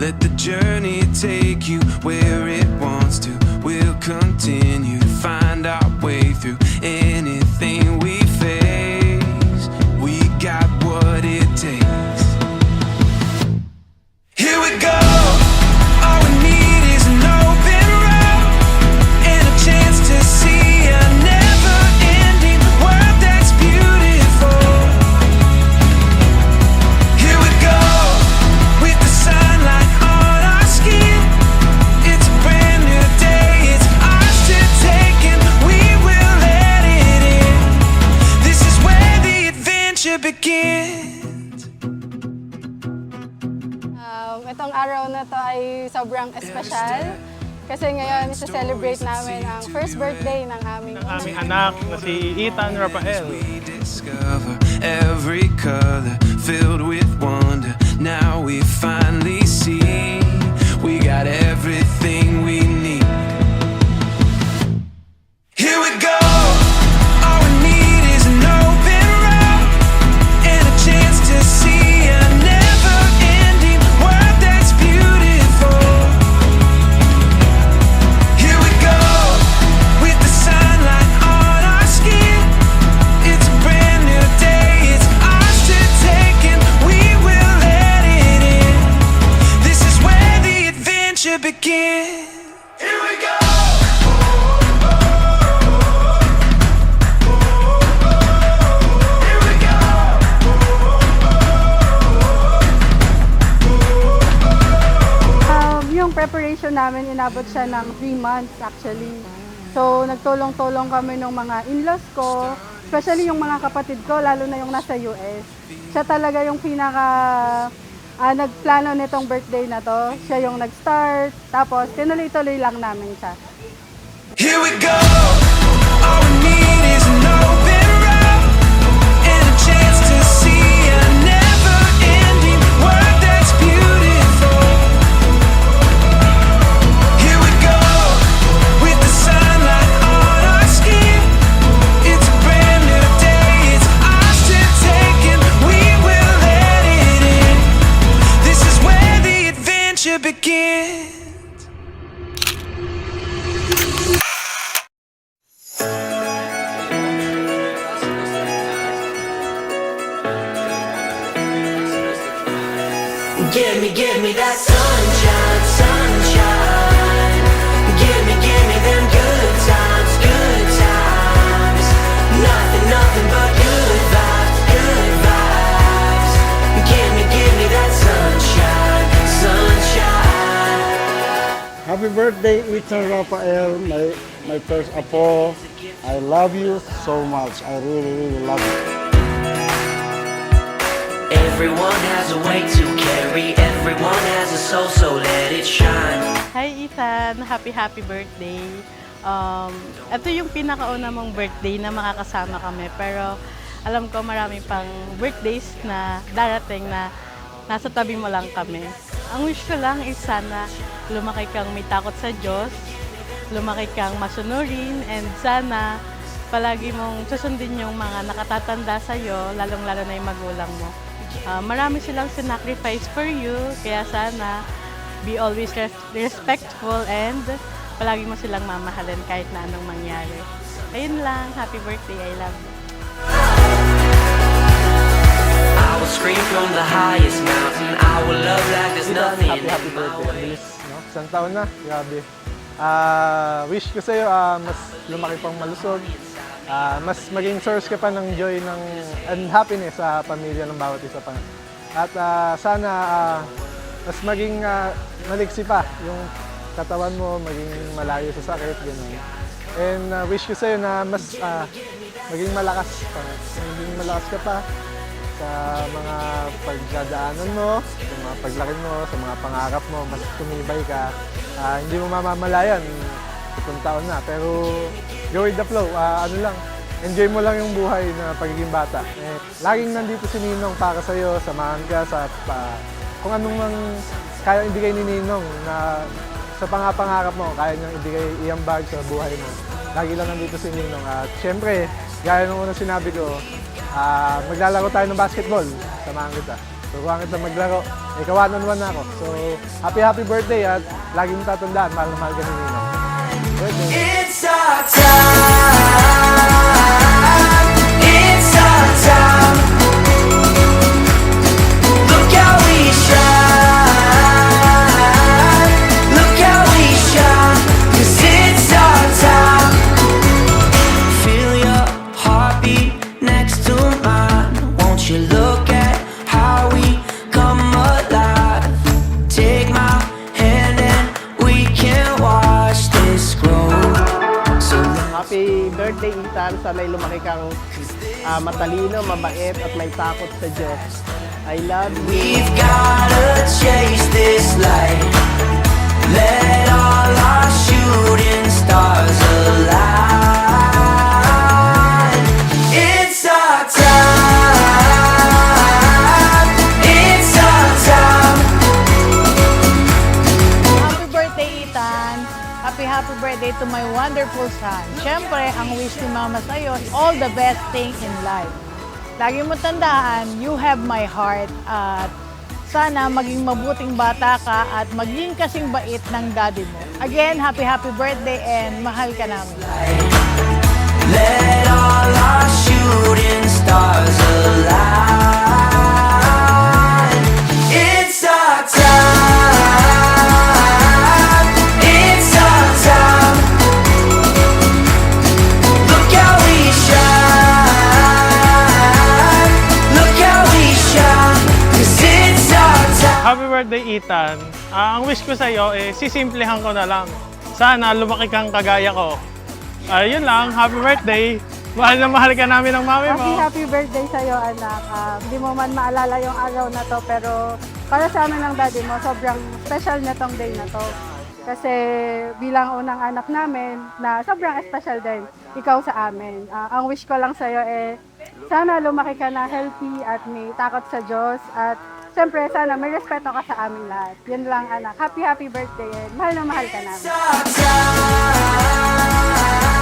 Let the journey take you where it wants to. We'll continue to find our way through anything we face. We got what it takes. Here we go. All we need is an open road and a chance to see a never-ending world that's beautiful. Here we go, with the sunlight on our skin. It's a brand new day, it's ours to take, and we will let it in. This is where the adventure begins. Itong araw na to ay sobrang espesyal kasi ngayon isa-celebrate namin ang first birthday ng aming anak na si Ethan Rafael. We discover every color filled with wonder. Now we finally see we got everything we need. Here we go. All we need is an open road and a chance to see a never-ending world that's beautiful. Here we go, with the sunlight on our skin. It's a brand new day, it's ours to take, and we will let it in. This is where the adventure begins. Here we go. Here we go. Yung preparation namin, inabot siya ng 3 months actually. So, nagtulong-tulong kami ng mga in-laws ko, especially yung mga kapatid ko, lalo na yung nasa US. Siya talaga yung nagplano nitong birthday na to. Siya yung nag-start, tapos tinuloy-tuloy lang namin siya. Here we go. All we need is an open road and a chance to see a never-ending world that's beautiful. Here we go, with the sunlight on our skin. It's a brand new day, it's ours to take, and we will let it in. This is where the adventure begins. Give me that sunshine, sunshine. Give me them good times, good times. Nothing but good vibes, good vibes. Give me that sunshine, sunshine. Happy birthday, Ethan Rafael, my first apo. I love you so much. I really love you. Everyone has a way to carry, everyone has a soul, so let it shine. Hi Ethan! Happy birthday! Ito yung pinakauna mong birthday na makakasama kami, pero alam ko marami pang birthdays na darating na nasa tabi mo lang kami. Ang wish ko lang is sana lumaki kang may takot sa Diyos, lumaki kang masunurin, and sana palagi mong susundin yung mga nakatatanda sa'yo, lalong-lalo na yung magulang mo. Marami silang sinacrifice for you, kaya sana be always respectful and palagi mo silang mamahalin kahit na anong mangyari. Ayun lang, happy birthday, I love you. I will scream from the highest mountain, I will love like there's nothing Happy in my birthday. Ang way. bilis, no? Isang taon na, grabe. Wish ko sa'yo, mas lumaki pang malusog. Mas maging source ka pa ng joy and happiness sa pamilya ng bawat isa pa. At sana mas maging maliksi pa yung katawan mo, maging malayo sa sakit, gano'n. And wish ko sa'yo na mas maging malakas pa. Maging malakas ka pa sa mga pagdadaanan mo, sa mga paglaki mo, sa mga pangarap mo, mas tumibay ka. Hindi mo mamamalayan, 10 taon na, pero go with the flow. Enjoy mo lang yung buhay na pagiging bata. Laging nandito si Ninong para sa'yo, samahan ka sa kung anong mang kaya ibigay ni Ninong na sa pangarap mo, kaya niyang ibigay iambag sa buhay mo. Lagi lang nandito si Ninong. At syempre, gaya ng unang sinabi ko, maglalaro tayo ng basketball. Samahan kita. turuan kita maglaro. Ikaw one-on-one na ako. So, happy birthday at lagi mong tatandaan, mahal na mahal ka ni Ninong. Birthday! It's our time. It's our time. Look how we shine. Look how we shine. 'Cause it's our time. Feel your heartbeat next to mine. Won't you look at how we come alive? Take my hand and we can watch this grow. So Happy birthday, Ethan. Sana'y lumaki kang matalino, mabait, at may takot sa Diyos. I love you. we've gotta chase this light. Let all our shooting stars align. It's our time. It's our time. Happy birthday, Ethan! Happy birthday to my wonderful son. Siyempre, ang wish ni Mama sa'yo is all the best thing in life. Lagi mo tandaan, you have my heart at sana maging mabuting bata ka at maging kasing bait ng daddy mo. Again, happy birthday and mahal ka namin. Let all our shooting stars align. It's our time. It's our time. Look how we shine. Look how we shine. 'Cause it's our time. Happy birthday, Ethan. Ang wish ko sa'yo, sisimplihan ko na lang. Sana lumaki kang kagaya ko. Yun lang, happy birthday. Mahal na mahal ka namin ng mami mo. Happy birthday sa'yo, anak. Hindi mo man maalala yung araw na to, pero para sa amin ng daddy mo, sobrang special na tong day na to. Kasi bilang unang anak namin, na sobrang special din, ikaw sa amin. Ang wish ko lang sa'yo sana lumaki ka na healthy at may takot sa Diyos. At siyempre, sana may respeto ka sa amin lahat. Yun lang, anak. Happy birthday and mahal na mahal ka namin. It's our time.